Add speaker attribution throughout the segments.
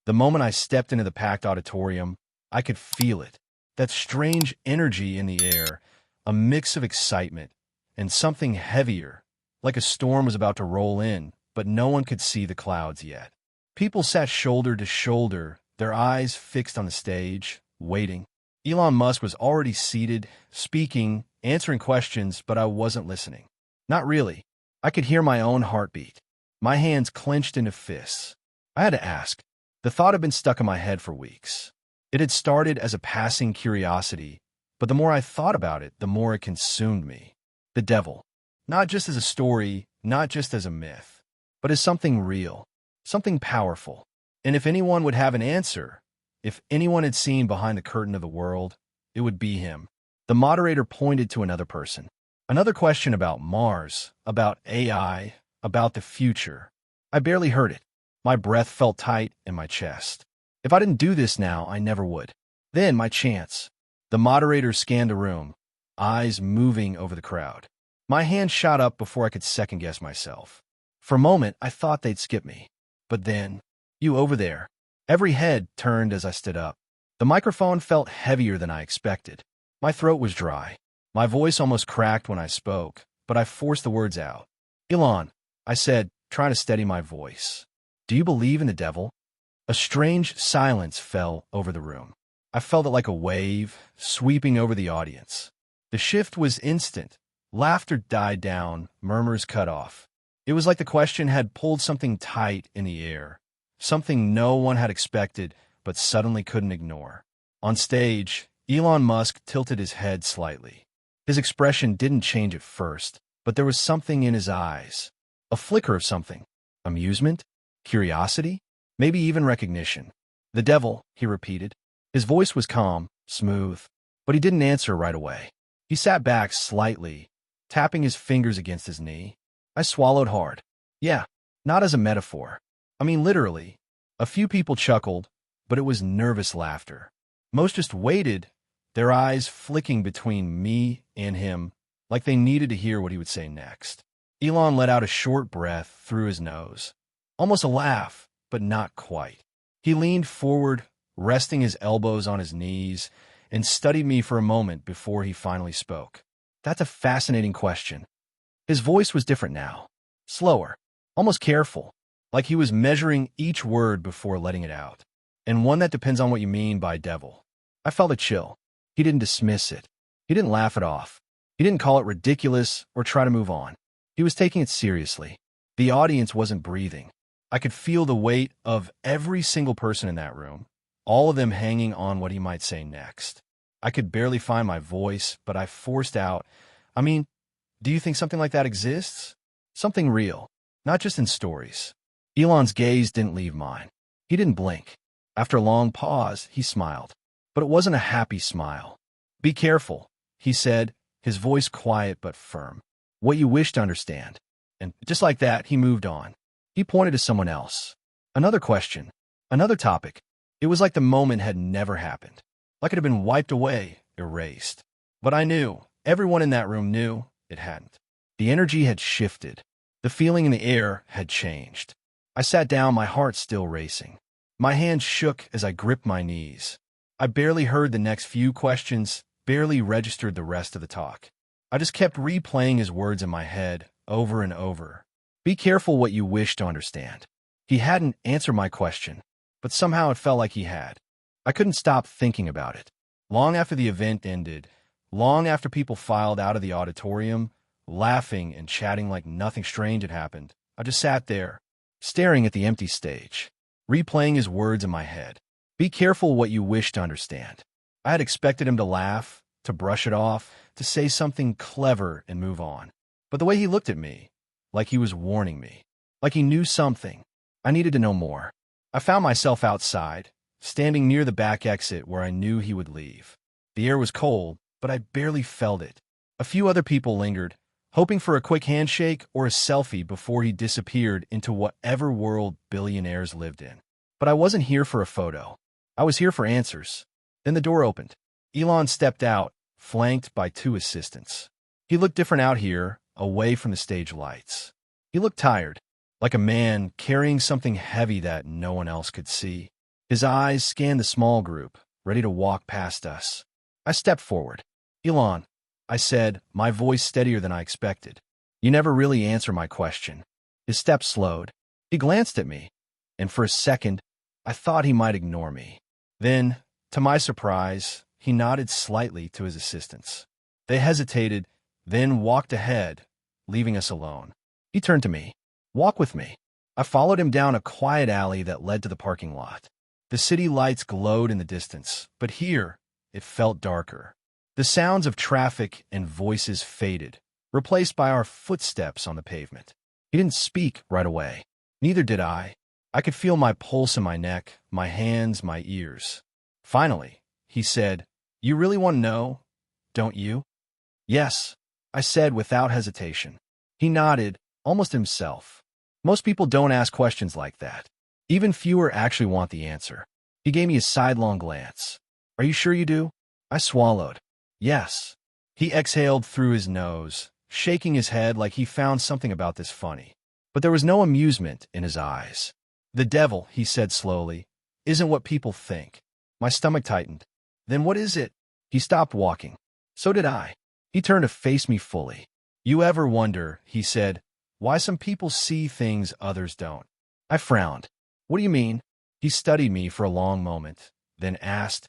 Speaker 1: The moment I stepped into the packed auditorium, I could feel it. That strange energy in the air, a mix of excitement and something heavier, like a storm was about to roll in, but no one could see the clouds yet. People sat shoulder to shoulder, their eyes fixed on the stage, waiting. Elon Musk was already seated, speaking, answering questions, but I wasn't listening. Not really. I could hear my own heartbeat. My hands clenched into fists. I had to ask. The thought had been stuck in my head for weeks. It had started as a passing curiosity, but the more I thought about it, the more it consumed me. The devil. Not just as a story, not just as a myth, but as something real, something powerful. And if anyone would have an answer, if anyone had seen behind the curtain of the world, it would be him. The moderator pointed to another person. Another question about Mars, about AI, about the future. I barely heard it. My breath felt tight in my chest. If I didn't do this now, I never would. Then my chance. The moderator scanned the room, eyes moving over the crowd. My hand shot up before I could second-guess myself. For a moment, I thought they'd skip me. But then, you over there. Every head turned as I stood up. The microphone felt heavier than I expected. My throat was dry. My voice almost cracked when I spoke, but I forced the words out. Elon, I said, trying to steady my voice. Do you believe in the devil? A strange silence fell over the room. I felt it like a wave, sweeping over the audience. The shift was instant. Laughter died down, murmurs cut off. It was like the question had pulled something tight in the air, something no one had expected but suddenly couldn't ignore. On stage, Elon Musk tilted his head slightly. His expression didn't change at first, but there was something in his eyes. A flicker of something. Amusement? Curiosity? Maybe even recognition. The devil, he repeated. His voice was calm, smooth, but he didn't answer right away. He sat back slightly, tapping his fingers against his knee. I swallowed hard. Yeah, not as a metaphor. I mean literally. A few people chuckled, but it was nervous laughter. Most just waited, their eyes flicking between me and him, like they needed to hear what he would say next. Elon let out a short breath through his nose. Almost a laugh, but not quite. He leaned forward, resting his elbows on his knees, and studied me for a moment before he finally spoke. That's a fascinating question. His voice was different now. Slower, almost careful, like he was measuring each word before letting it out. And one that depends on what you mean by devil. I felt a chill. He didn't dismiss it. He didn't laugh it off. He didn't call it ridiculous or try to move on. He was taking it seriously. The audience wasn't breathing. I could feel the weight of every single person in that room, all of them hanging on what he might say next. I could barely find my voice, but I forced out, do you think something like that exists? Something real, not just in stories. Elon's gaze didn't leave mine. He didn't blink. After a long pause, he smiled. But it wasn't a happy smile. Be careful, he said, his voice quiet but firm. What you wish to understand. And just like that, he moved on. He pointed to someone else. Another question. Another topic. It was like the moment had never happened. Like it had been wiped away, erased. But I knew, everyone in that room knew, it hadn't. The energy had shifted. The feeling in the air had changed. I sat down, my heart still racing. My hands shook as I gripped my knees. I barely heard the next few questions, barely registered the rest of the talk. I just kept replaying his words in my head, over and over. Be careful what you wish to understand. He hadn't answered my question, but somehow it felt like he had. I couldn't stop thinking about it. Long after the event ended, long after people filed out of the auditorium, laughing and chatting like nothing strange had happened, I just sat there, staring at the empty stage, replaying his words in my head. Be careful what you wish to understand. I had expected him to laugh, to brush it off, to say something clever and move on. But the way he looked at me, like he was warning me, like he knew something, I needed to know more. I found myself outside, standing near the back exit where I knew he would leave. The air was cold, but I barely felt it. A few other people lingered, hoping for a quick handshake or a selfie before he disappeared into whatever world billionaires lived in. But I wasn't here for a photo. I was here for answers. Then the door opened. Elon stepped out, flanked by two assistants. He looked different out here, away from the stage lights. He looked tired, like a man carrying something heavy that no one else could see. His eyes scanned the small group, ready to walk past us. I stepped forward. Elon, I said, my voice steadier than I expected. You never really answer my question. His steps slowed. He glanced at me, and for a second, I thought he might ignore me. Then, to my surprise, he nodded slightly to his assistants. They hesitated, then walked ahead, leaving us alone. He turned to me. Walk with me. I followed him down a quiet alley that led to the parking lot. The city lights glowed in the distance, but here, it felt darker. The sounds of traffic and voices faded, replaced by our footsteps on the pavement. He didn't speak right away. Neither did I. I could feel my pulse in my neck, my hands, my ears. Finally, he said, You really want to know, don't you? Yes, I said without hesitation. He nodded, almost himself. Most people don't ask questions like that. Even fewer actually want the answer. He gave me a sidelong glance. Are you sure you do? I swallowed. Yes. He exhaled through his nose, shaking his head like he found something about this funny. But there was no amusement in his eyes. The devil, he said slowly, isn't what people think. My stomach tightened. Then what is it? He stopped walking. So did I. He turned to face me fully. You ever wonder, he said, why some people see things others don't? I frowned. What do you mean? He studied me for a long moment, then asked,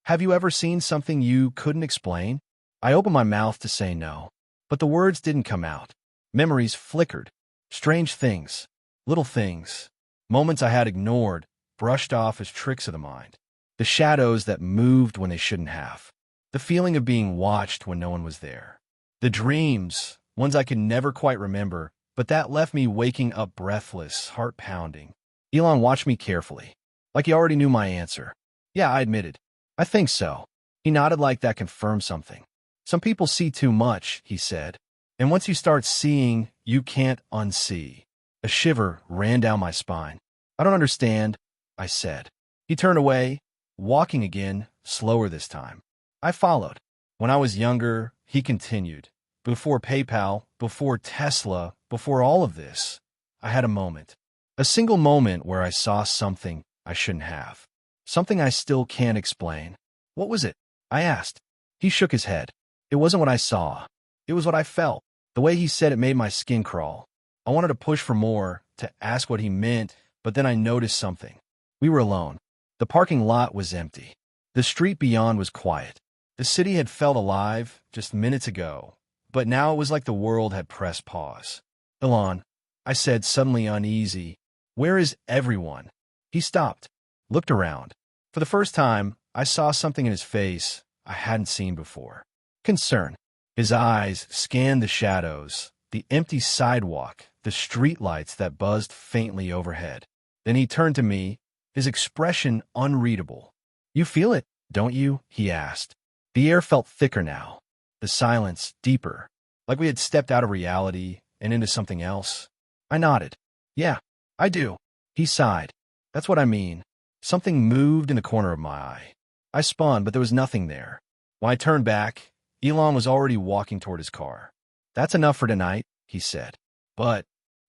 Speaker 1: Have you ever seen something you couldn't explain? I opened my mouth to say no, but the words didn't come out. Memories flickered. Strange things, little things, moments I had ignored, brushed off as tricks of the mind. The shadows that moved when they shouldn't have. The feeling of being watched when no one was there. The dreams, ones I could never quite remember, but that left me waking up breathless, heart pounding. Elon watched me carefully, like he already knew my answer. Yeah, I admitted. I think so. He nodded like that confirmed something. Some people see too much, he said. And once you start seeing, you can't unsee. A shiver ran down my spine. I don't understand, I said. He turned away, walking again, slower this time. I followed. When I was younger, he continued. Before PayPal, before Tesla, before all of this, I had a moment. A single moment where I saw something I shouldn't have. Something I still can't explain. What was it? I asked. He shook his head. It wasn't what I saw. It was what I felt. The way he said it made my skin crawl. I wanted to push for more, to ask what he meant, but then I noticed something. We were alone. The parking lot was empty. The street beyond was quiet. The city had felt alive just minutes ago, but now it was like the world had pressed pause. Elon, I said, suddenly uneasy, where is everyone? He stopped, looked around. For the first time, I saw something in his face I hadn't seen before. Concern. His eyes scanned the shadows, the empty sidewalk, the streetlights that buzzed faintly overhead. Then he turned to me, his expression unreadable. You feel it, don't you? He asked. The air felt thicker now, the silence deeper, like we had stepped out of reality and into something else. I nodded. Yeah, I do. He sighed. That's what I mean. Something moved in the corner of my eye. I spun, but there was nothing there. When I turned back, Elon was already walking toward his car. That's enough for tonight, he said. But,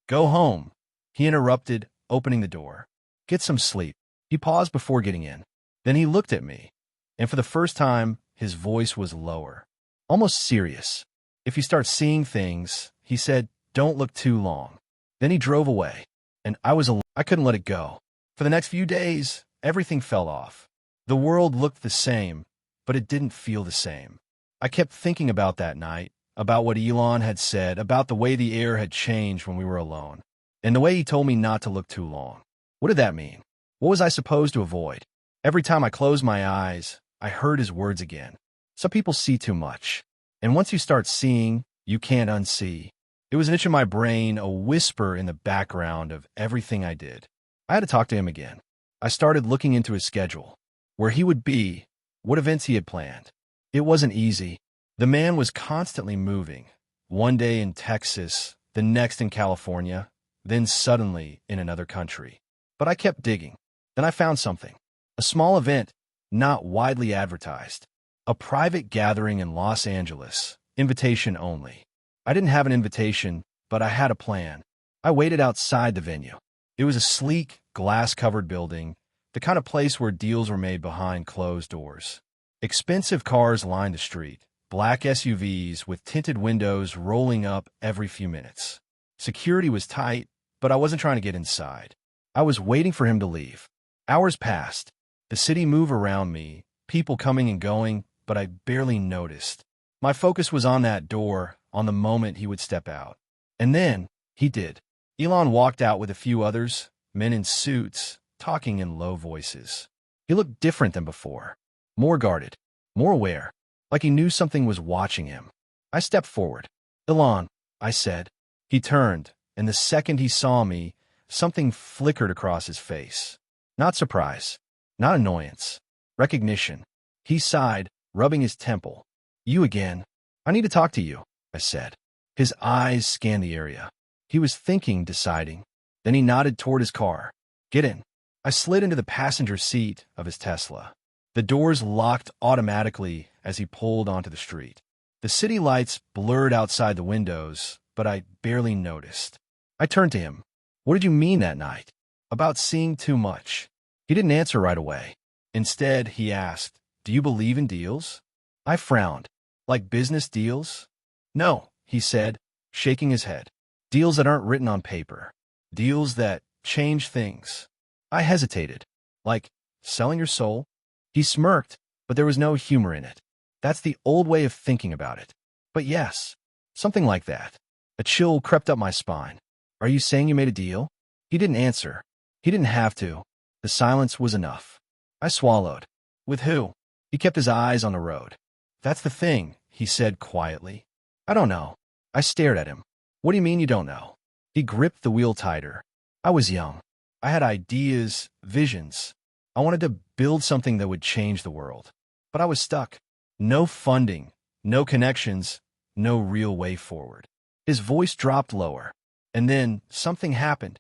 Speaker 1: go home, he interrupted, opening the door. Get some sleep. He paused before getting in. Then he looked at me, and for the first time, his voice was lower, almost serious. If you start seeing things, he said, don't look too long. Then he drove away, and I couldn't let it go. For the next few days, everything fell off. The world looked the same, but it didn't feel the same. I kept thinking about that night, about what Elon had said, about the way the air had changed when we were alone, and the way he told me not to look too long. What did that mean? What was I supposed to avoid? Every time I closed my eyes, I heard his words again. Some people see too much, and once you start seeing, you can't unsee. It was an itch in my brain, a whisper in the background of everything I did. I had to talk to him again. I started looking into his schedule, where he would be, what events he had planned. It wasn't easy. The man was constantly moving, one day in Texas, the next in California, then suddenly in another country. But I kept digging. Then I found something. A small event, not widely advertised. A private gathering in Los Angeles, invitation only. I didn't have an invitation, but I had a plan. I waited outside the venue. It was a sleek, glass-covered building, the kind of place where deals were made behind closed doors. Expensive cars lined the street, black SUVs with tinted windows rolling up every few minutes. Security was tight, but I wasn't trying to get inside. I was waiting for him to leave. Hours passed. The city moved around me, people coming and going, but I barely noticed. My focus was on that door, on the moment he would step out. And then, he did. Elon walked out with a few others, men in suits, talking in low voices. He looked different than before. More guarded, more aware, like he knew something was watching him. I stepped forward. "Elon," I said. He turned, and the second he saw me, something flickered across his face. Not surprise, not annoyance, recognition. He sighed, rubbing his temple. "You again. I need to talk to you," I said. His eyes scanned the area. He was thinking, deciding. Then he nodded toward his car. "Get in." I slid into the passenger seat of his Tesla. The doors locked automatically as he pulled onto the street. The city lights blurred outside the windows, but I barely noticed. I turned to him. "What did you mean that night? About seeing too much?" He didn't answer right away. Instead, he asked, "Do you believe in deals?" I frowned. "Like business deals?" "No," he said, shaking his head. "Deals that aren't written on paper. Deals that change things." I hesitated. "Like selling your soul?" He smirked, but there was no humor in it. "That's the old way of thinking about it." "But yes, something like that." A chill crept up my spine. "Are you saying you made a deal?" He didn't answer. He didn't have to. The silence was enough. I swallowed. "With who?" He kept his eyes on the road. "That's the thing," he said quietly. "I don't know." I stared at him. "What do you mean you don't know?" He gripped the wheel tighter. I was young. I had ideas, visions. I wanted to build something that would change the world. But I was stuck. No funding, no connections, no real way forward. His voice dropped lower. And then something happened.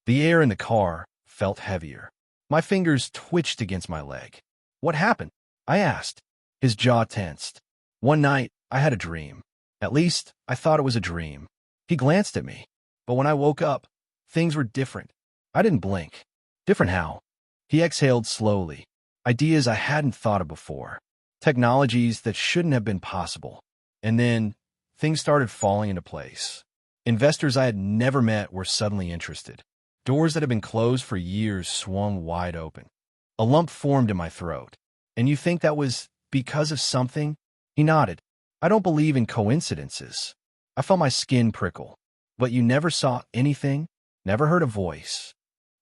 Speaker 1: The air in the car felt heavier. My fingers twitched against my leg. "What happened?" I asked. His jaw tensed. "One night, I had a dream. At least, I thought it was a dream." He glanced at me. But when I woke up, things were different. I didn't blink. "Different how?" He exhaled slowly. Ideas I hadn't thought of before. Technologies that shouldn't have been possible. And then, things started falling into place. Investors I had never met were suddenly interested. Doors that had been closed for years swung wide open. A lump formed in my throat. "And you think that was because of something?" He nodded. "I don't believe in coincidences." I felt my skin prickle. "But you never saw anything? Never heard a voice?"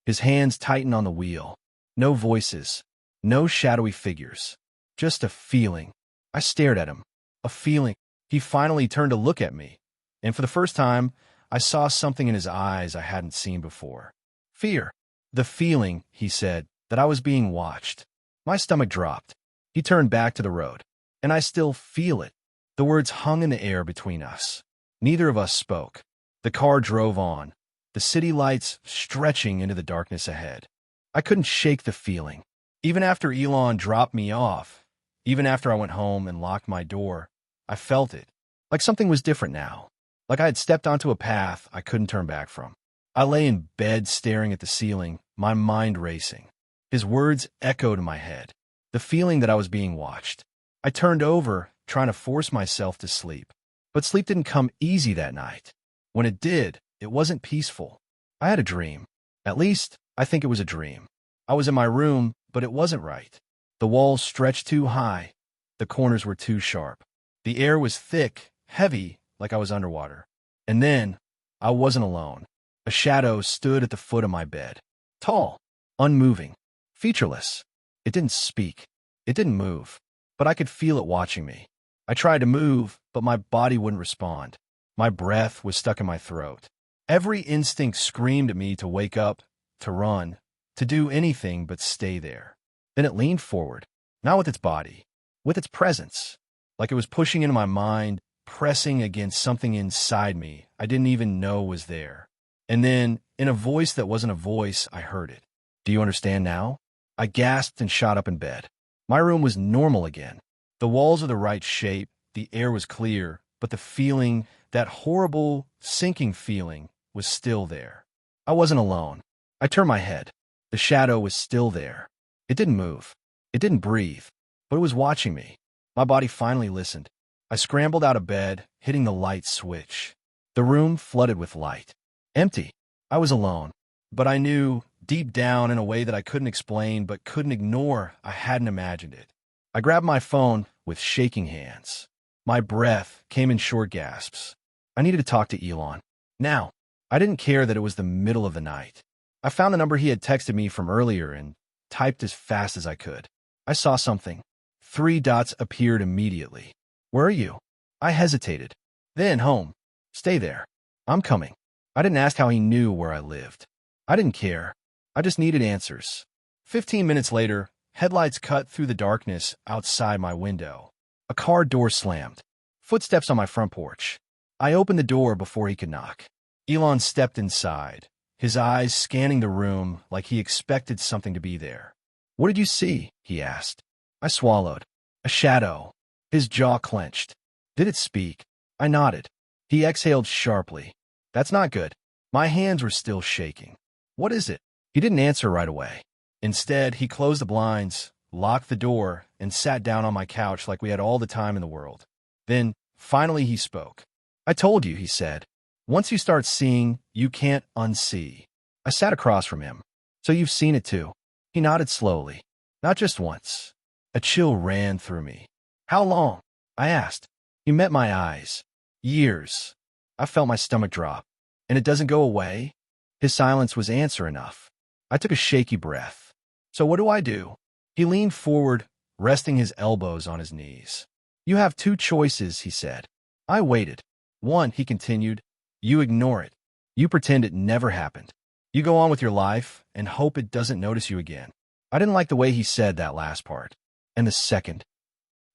Speaker 1: His hands tightened on the wheel. No voices. No shadowy figures. Just a feeling. I stared at him. A feeling. He finally turned to look at me. And for the first time, I saw something in his eyes I hadn't seen before. Fear. "The feeling," he said, "that I was being watched." My stomach dropped. He turned back to the road. "And I still feel it." The words hung in the air between us. Neither of us spoke. The car drove on, the city lights stretching into the darkness ahead. I couldn't shake the feeling. Even after Elon dropped me off, even after I went home and locked my door, I felt it. Like something was different now. Like I had stepped onto a path I couldn't turn back from. I lay in bed staring at the ceiling, my mind racing. His words echoed in my head. The feeling that I was being watched. I turned over, trying to force myself to sleep. But sleep didn't come easy that night. When it did, it wasn't peaceful. I had a dream. At least, I think it was a dream. I was in my room, but it wasn't right. The walls stretched too high. The corners were too sharp. The air was thick, heavy, like I was underwater. And then, I wasn't alone. A shadow stood at the foot of my bed. Tall, unmoving, featureless. It didn't speak. It didn't move. But I could feel it watching me. I tried to move, but my body wouldn't respond. My breath was stuck in my throat. Every instinct screamed at me to wake up, to run, to do anything but stay there. Then it leaned forward, not with its body, with its presence, like it was pushing into my mind, pressing against something inside me I didn't even know was there. And then, in a voice that wasn't a voice, I heard it. "Do you understand now?" I gasped and shot up in bed. My room was normal again. The walls were the right shape, the air was clear, but the feeling, that horrible, sinking feeling, was still there. I wasn't alone. I turned my head. The shadow was still there. It didn't move. It didn't breathe, but it was watching me. My body finally listened. I scrambled out of bed, hitting the light switch. The room flooded with light. Empty. I was alone. But I knew, deep down in a way that I couldn't explain but couldn't ignore, I hadn't imagined it. I grabbed my phone with shaking hands. My breath came in short gasps. I needed to talk to Elon. Now. I didn't care that it was the middle of the night. I found the number he had texted me from earlier and typed as fast as I could. I saw something. 3 dots appeared immediately. Where are you? I hesitated. Then home. Stay there. I'm coming. I didn't ask how he knew where I lived. I didn't care. I just needed answers. 15 minutes later, headlights cut through the darkness outside my window. A car door slammed. Footsteps on my front porch. I opened the door before he could knock. Elon stepped inside, his eyes scanning the room like he expected something to be there. What did you see? He asked. I swallowed. A shadow. His jaw clenched. Did it speak? I nodded. He exhaled sharply. That's not good. My hands were still shaking. What is it? He didn't answer right away. Instead, he closed the blinds, locked the door, and sat down on my couch like we had all the time in the world. Then, finally, he spoke. I told you, he said. Once you start seeing, you can't unsee. I sat across from him. So you've seen it too. He nodded slowly. Not just once. A chill ran through me. How long? I asked. He met my eyes. Years. I felt my stomach drop. And it doesn't go away? His silence was answer enough. I took a shaky breath. So what do I do? He leaned forward, resting his elbows on his knees. You have 2 choices, he said. I waited. 1, he continued. You ignore it. You pretend it never happened. You go on with your life and hope it doesn't notice you again. I didn't like the way he said that last part. And the second.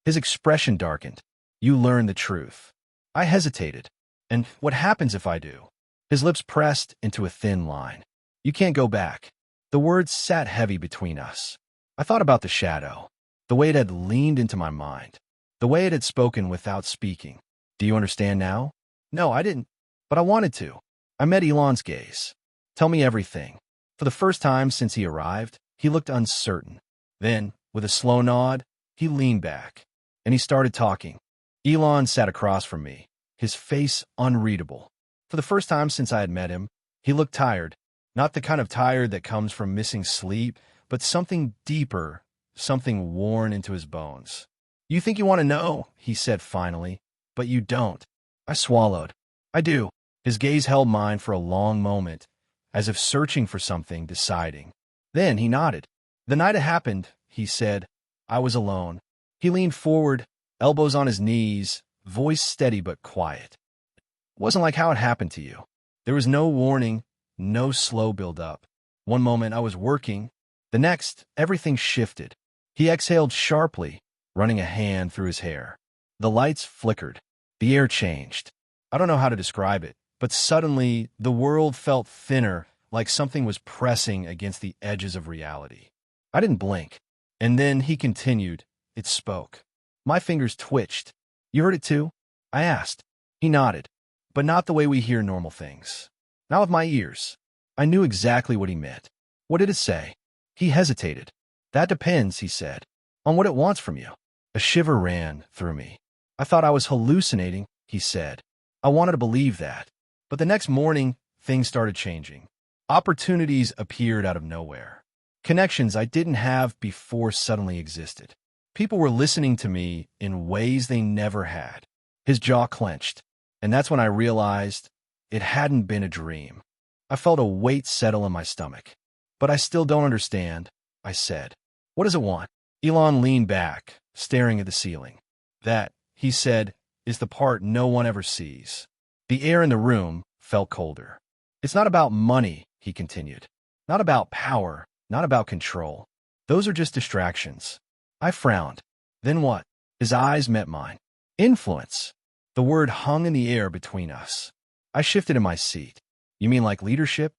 Speaker 1: His expression darkened. You learn the truth. I hesitated. And what happens if I do? His lips pressed into a thin line. You can't go back. The words sat heavy between us. I thought about the shadow, the way it had leaned into my mind, the way it had spoken without speaking. Do you understand now? No, I didn't. But I wanted to. I met Elon's gaze. Tell me everything. For the first time since he arrived, he looked uncertain. Then, with a slow nod, he leaned back, and he started talking. Elon sat across from me, his face unreadable. For the first time since I had met him, he looked tired. Not the kind of tired that comes from missing sleep, but something deeper, something worn into his bones. You think you want to know, he said finally, but you don't. I swallowed. I do. His gaze held mine for a long moment, as if searching for something, deciding. Then he nodded. The night it happened, he said, I was alone. He leaned forward, elbows on his knees, voice steady but quiet. It wasn't like how it happened to you. There was no warning, no slow build-up. One moment I was working. The next, everything shifted. He exhaled sharply, running a hand through his hair. The lights flickered. The air changed. I don't know how to describe it, but suddenly the world felt thinner, like something was pressing against the edges of reality. I didn't blink. And then he continued. It spoke. My fingers twitched. You heard it too? I asked. He nodded. But not the way we hear normal things. Not with my ears. I knew exactly what he meant. What did it say? He hesitated. That depends, he said, on what it wants from you. A shiver ran through me. I thought I was hallucinating, he said. I wanted to believe that. But the next morning, things started changing. Opportunities appeared out of nowhere. Connections I didn't have before suddenly existed. People were listening to me in ways they never had. His jaw clenched. And that's when I realized it hadn't been a dream. I felt a weight settle in my stomach. But I still don't understand, I said. What does it want? Elon leaned back, staring at the ceiling. That, he said, is the part no one ever sees. The air in the room felt colder. It's not about money, he continued. Not about power, not about control. Those are just distractions. I frowned. Then what? His eyes met mine. Influence. The word hung in the air between us. I shifted in my seat. You mean like leadership?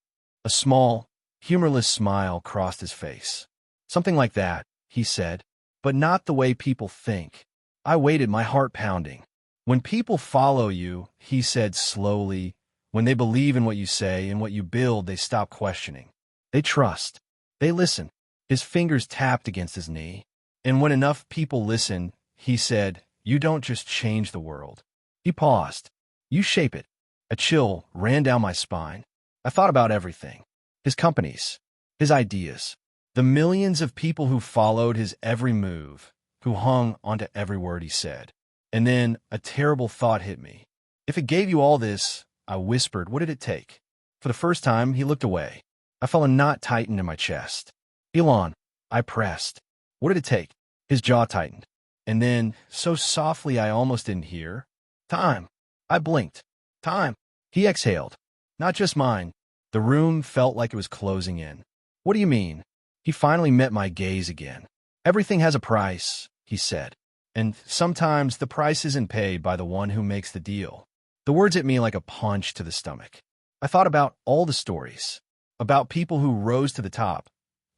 Speaker 1: A small, humorless smile crossed his face. Something like that, he said, but not the way people think. I waited, my heart pounding. When people follow you, he said slowly, when they believe in what you say and what you build, they stop questioning. They trust. They listen. His fingers tapped against his knee. And when enough people listen, he said, "You don't just change the world." He paused. "You shape it." A chill ran down my spine. I thought about everything. His companies, his ideas, the millions of people who followed his every move, who hung onto every word he said. And then a terrible thought hit me. If it gave you all this, I whispered, what did it take? For the first time, he looked away. I felt a knot tighten in my chest. "Elon," I pressed. "What did it take?" His jaw tightened. And then, so softly I almost didn't hear, "Time." I blinked. "Time." He exhaled. "Not just mine." The room felt like it was closing in. "What do you mean?" He finally met my gaze again. "Everything has a price," he said. "And sometimes the price isn't paid by the one who makes the deal." The words hit me like a punch to the stomach. I thought about all the stories, about people who rose to the top,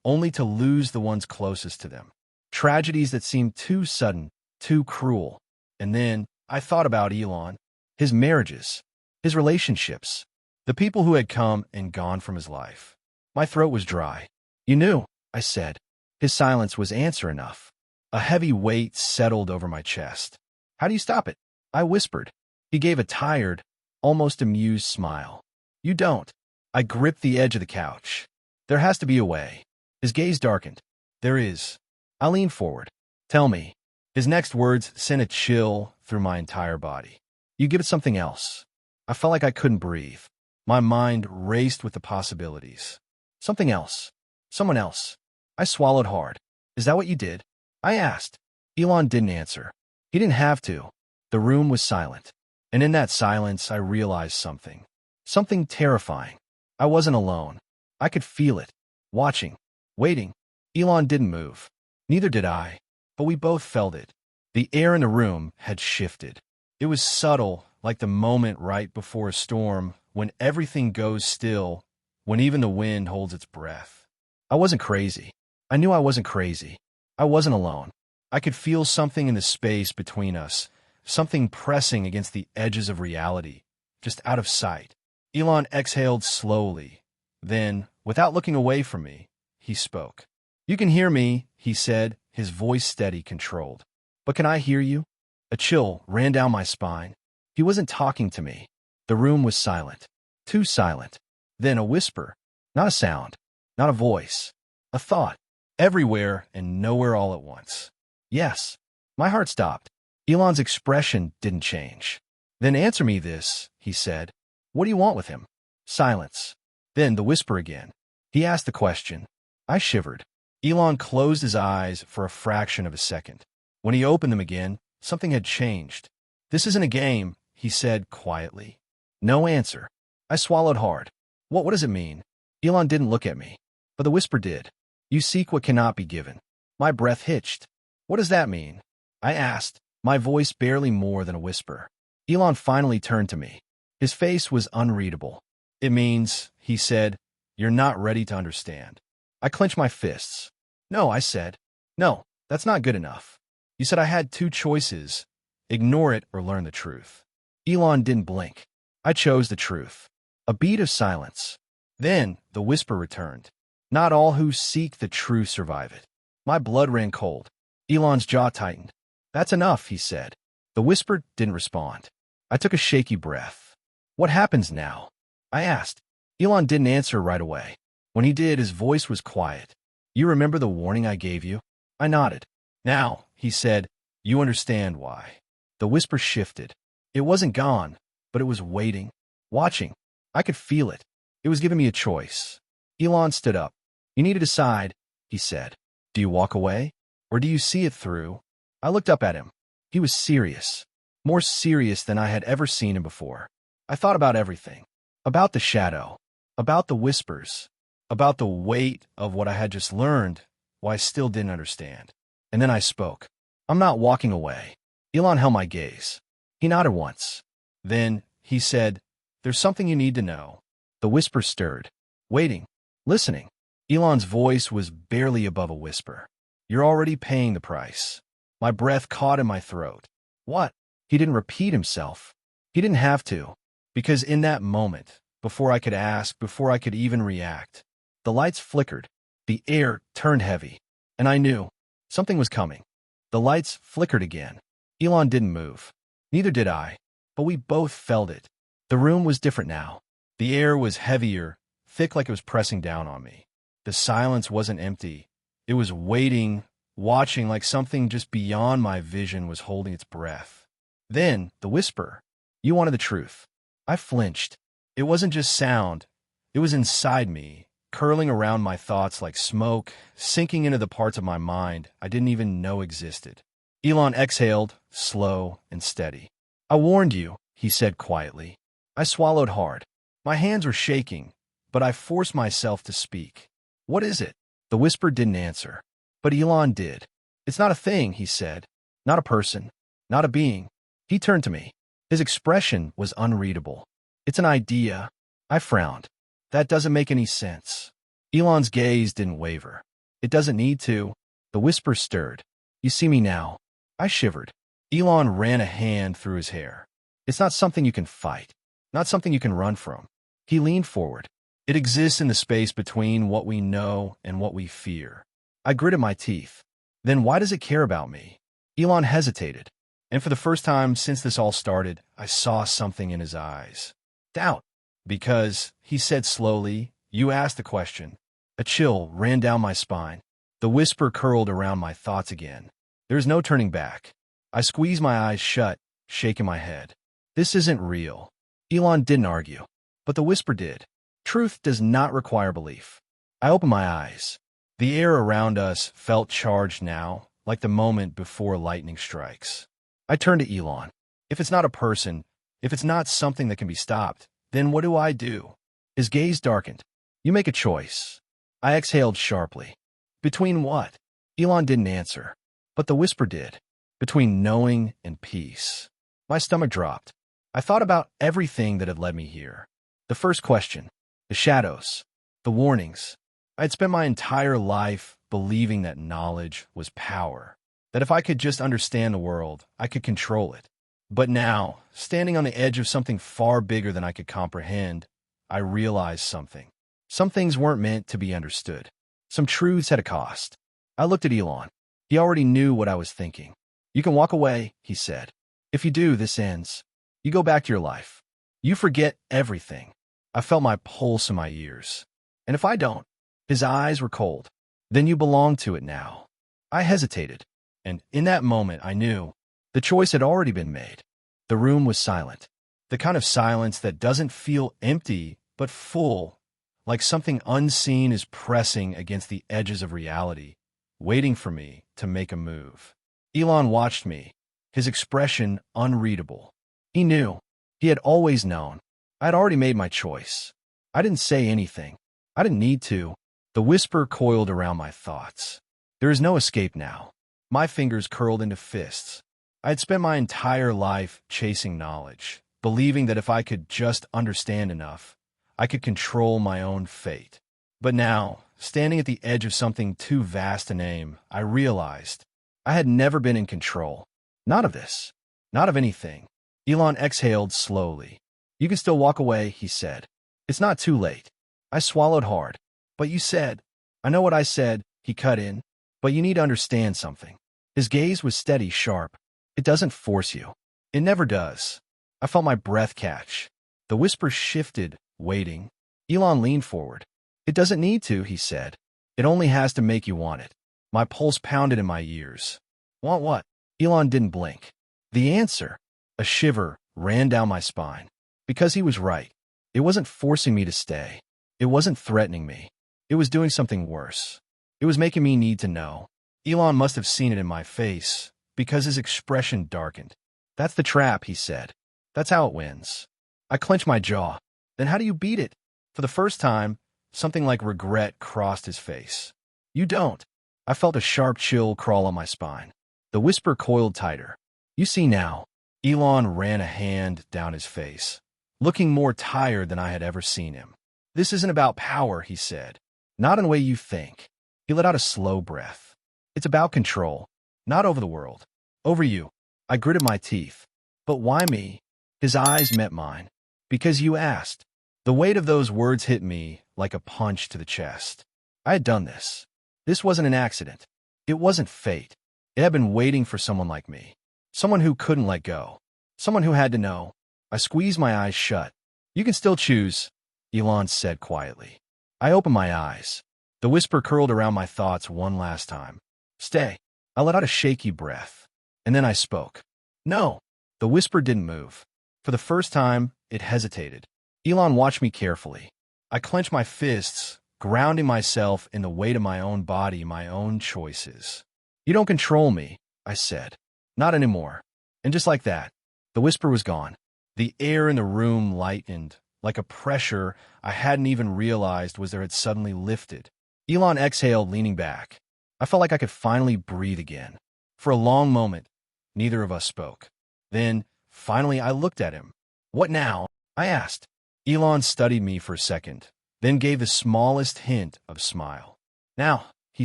Speaker 1: only to lose the ones closest to them. Tragedies that seemed too sudden, too cruel. And then I thought about Elon, his marriages, his relationships, the people who had come and gone from his life. My throat was dry. "You knew," I said. His silence was answer enough. A heavy weight settled over my chest. "How do you stop it?" I whispered. He gave a tired, almost amused smile. "You don't." I gripped the edge of the couch. "There has to be a way." His gaze darkened. "There is." I leaned forward. "Tell me." His next words sent a chill through my entire body. "You give it something else." I felt like I couldn't breathe. My mind raced with the possibilities. Something else. Someone else. I swallowed hard. "Is that what you did?" I asked. Elon didn't answer. He didn't have to. The room was silent. And in that silence, I realized something. Something terrifying. I wasn't alone. I could feel it. Watching. Waiting. Elon didn't move. Neither did I. But we both felt it. The air in the room had shifted. It was subtle, like the moment right before a storm, when everything goes still, when even the wind holds its breath. I wasn't crazy. I knew I wasn't crazy. I wasn't alone. I could feel something in the space between us, something pressing against the edges of reality, just out of sight. Elon exhaled slowly. Then, without looking away from me, he spoke. "You can hear me," he said, his voice steady, controlled. "But can I hear you?" A chill ran down my spine. He wasn't talking to me. The room was silent. Too silent. Then a whisper. Not a sound. Not a voice. A thought. Everywhere and nowhere all at once. "Yes." My heart stopped. Elon's expression didn't change. "Then answer me this," he said. "What do you want with him?" Silence. Then the whisper again. He asked the question. I shivered. Elon closed his eyes for a fraction of a second. When he opened them again, something had changed. "This isn't a game," he said quietly. No answer. I swallowed hard. What does it mean?" Elon didn't look at me, but the whisper did. "You seek what cannot be given." My breath hitched. "What does that mean?" I asked, my voice barely more than a whisper. Elon finally turned to me. His face was unreadable. "It means," he said, "you're not ready to understand." I clenched my fists. "No," I said. "No, that's not good enough. You said I had two choices. Ignore it or learn the truth." Elon didn't blink. I chose the truth. A beat of silence. Then the whisper returned. "Not all who seek the truth survive it." My blood ran cold. Elon's jaw tightened. "That's enough," he said. The whisper didn't respond. I took a shaky breath. "What happens now?" I asked. Elon didn't answer right away. When he did, his voice was quiet. "You remember the warning I gave you?" I nodded. "Now," he said, "you understand why." The whisper shifted. It wasn't gone, but it was waiting, watching. I could feel it. It was giving me a choice. Elon stood up. "You need to decide," he said. "Do you walk away, or do you see it through?" I looked up at him. He was serious, more serious than I had ever seen him before. I thought about everything. About the shadow, about the whispers, about the weight of what I had just learned, why I still didn't understand. And then I spoke. "I'm not walking away." Elon held my gaze. He nodded once. Then he said, "There's something you need to know." The whisper stirred. Waiting. Listening. Elon's voice was barely above a whisper. "You're already paying the price." My breath caught in my throat. "What?" He didn't repeat himself. He didn't have to. Because in that moment, before I could ask, before I could even react, the lights flickered. The air turned heavy, and I knew something was coming. The lights flickered again. Elon didn't move. Neither did I, but we both felt it. The room was different now. The air was heavier, thick like it was pressing down on me. The silence wasn't empty. It was waiting, watching like something just beyond my vision was holding its breath. Then, the whisper. You wanted the truth. I flinched. It wasn't just sound. It was inside me, curling around my thoughts like smoke, sinking into the parts of my mind I didn't even know existed. Elon exhaled, slow and steady. I warned you, he said quietly. I swallowed hard. My hands were shaking, but I forced myself to speak. What is it? The whisper didn't answer. But Elon did. It's not a thing, he said. Not a person. Not a being. He turned to me. His expression was unreadable. It's an idea. I frowned. That doesn't make any sense. Elon's gaze didn't waver. It doesn't need to. The whisper stirred. You see me now. I shivered. Elon ran a hand through his hair. It's not something you can fight. Not something you can run from. He leaned forward. It exists in the space between what we know and what we fear. I gritted my teeth. Then why does it care about me? Elon hesitated. And for the first time since this all started, I saw something in his eyes. Doubt. Because, he said slowly, you asked the question. A chill ran down my spine. The whisper curled around my thoughts again. There's no turning back. I squeezed my eyes shut, shaking my head. This isn't real. Elon didn't argue. But the whisper did. Truth does not require belief. I opened my eyes. The air around us felt charged now, like the moment before lightning strikes. I turned to Elon. If it's not a person, if it's not something that can be stopped, then what do I do? His gaze darkened. You make a choice. I exhaled sharply. Between what? Elon didn't answer. But the whisper did. Between knowing and peace. My stomach dropped. I thought about everything that had led me here. The first question. The shadows. The warnings. I'd spent my entire life believing that knowledge was power. That if I could just understand the world, I could control it. But now, standing on the edge of something far bigger than I could comprehend, I realized something. Some things weren't meant to be understood. Some truths had a cost. I looked at Elon. He already knew what I was thinking. You can walk away, he said. If you do, this ends. You go back to your life. You forget everything. I felt my pulse in my ears. And if I don't, his eyes were cold. Then you belong to it now. I hesitated. And in that moment, I knew the choice had already been made. The room was silent. The kind of silence that doesn't feel empty, but full, like something unseen is pressing against the edges of reality, waiting for me to make a move. Elon watched me, his expression unreadable. He knew. He had always known. I had already made my choice. I didn't say anything. I didn't need to. The whisper coiled around my thoughts. There is no escape now. My fingers curled into fists. I had spent my entire life chasing knowledge, believing that if I could just understand enough, I could control my own fate. But now, standing at the edge of something too vast to name, I realized I had never been in control. Not of this. Not of anything. Elon exhaled slowly. You can still walk away, he said. It's not too late. I swallowed hard. But you said. I know what I said, he cut in. But you need to understand something. His gaze was steady, sharp. It doesn't force you. It never does. I felt my breath catch. The whisper shifted, waiting. Elon leaned forward. It doesn't need to, he said. It only has to make you want it. My pulse pounded in my ears. Want what? Elon didn't blink. The answer. A shiver ran down my spine. Because he was right. It wasn't forcing me to stay. It wasn't threatening me. It was doing something worse. It was making me need to know. Elon must have seen it in my face, because his expression darkened. That's the trap, he said. That's how it wins. I clenched my jaw. Then how do you beat it? For the first time, something like regret crossed his face. You don't. I felt a sharp chill crawl on my spine. The whisper coiled tighter. You see now. Elon ran a hand down his face, looking more tired than I had ever seen him. This isn't about power, he said. Not in the way you think. He let out a slow breath. It's about control. Not over the world. Over you. I gritted my teeth. But why me? His eyes met mine. Because you asked. The weight of those words hit me like a punch to the chest. I had done this. This wasn't an accident. It wasn't fate. It had been waiting for someone like me. Someone who couldn't let go. Someone who had to know. I squeezed my eyes shut. You can still choose, Elon said quietly. I opened my eyes. The whisper curled around my thoughts one last time. Stay. I let out a shaky breath. And then I spoke. No. The whisper didn't move. For the first time, it hesitated. Elon watched me carefully. I clenched my fists, grounding myself in the weight of my own body, my own choices. You don't control me, I said. Not anymore. And just like that, the whisper was gone. The air in the room lightened, like a pressure I hadn't even realized was there had suddenly lifted. Elon exhaled, leaning back. I felt like I could finally breathe again. For a long moment, neither of us spoke. Then, finally, I looked at him. What now? I asked. Elon studied me for a second, then gave the smallest hint of smile. Now, he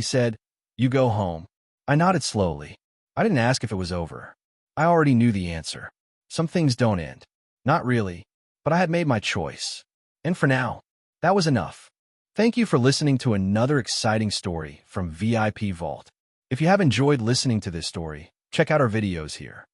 Speaker 1: said, you go home. I nodded slowly. I didn't ask if it was over. I already knew the answer. Some things don't end. Not really, but I had made my choice. And for now, that was enough. Thank you for listening to another exciting story from VIP Vault. If you have enjoyed listening to this story, check out our videos here.